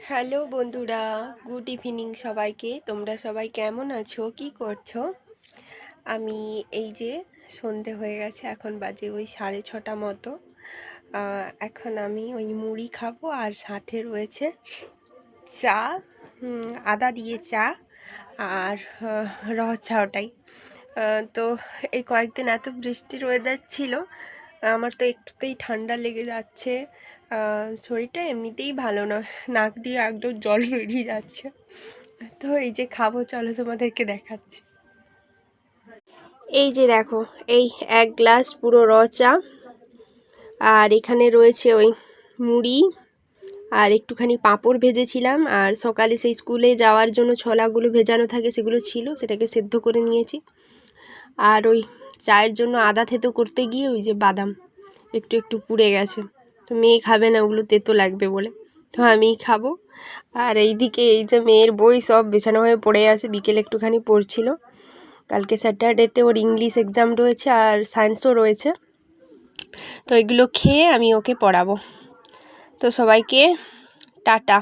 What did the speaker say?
Hello বন্ধুরা, good evening সবাইকে। তোমরা সবাই কেমন আছো, কি করছো? আমি এই যে সন্ধে হয়ে গেছে, এখন বাজে ওই 6:30 মতো। এখন আমি ওই মুড়ি খাবো আর সাথে রয়েছে চা, আদা দিয়ে চা আর র চা ওটাই। তো এই কয়েকদিন এত বৃষ্টির ওয়েদার ছিল, আমার তো একটুতেই ঠান্ডা লেগে যাচ্ছে। শরীরটা এমনিতেই ভালো না, নাক দিয়ে একদম জল বেরিয়ে যাচ্ছে। তো এই যে খাবো, চলো তোমাদেরকে দেখাচ্ছি। এই যে দেখো, এই 1 গ্লাস পুরো র চা, আর এখানে রয়েছে ওই মুড়ি আর একটুখানি পাঁপড় ভেজেছিলাম, আর সকালে সেই স্কুলে যাওয়ার জন্য ছোলাগুলো ভেজানো থাকে সেগুলো ছিল, সেটাকে সেদ্ধ করে নিয়েছি। আর ওই চায়ের জন্য আদা থেতো করতে গিয়ে ওই যে বাদাম একটু একটু পুড়ে গেছে, তো মেয়ে খাবে না, ওগুলো তেতো লাগবে বলে, তো আমিই খাবো। আর এইদিকে এই যে মেয়ের বই সব বেছানো হয়ে পড়ে আছে, বিকেলে একটুখানি পড়ছিল। কালকে স্যাটারডেতে ওর ইংলিশ এক্সাম রয়েছে আর সায়েন্সও রয়েছে, তো এগুলো খেয়ে আমি ওকে পড়াবো। তো সবাইকে টাটা।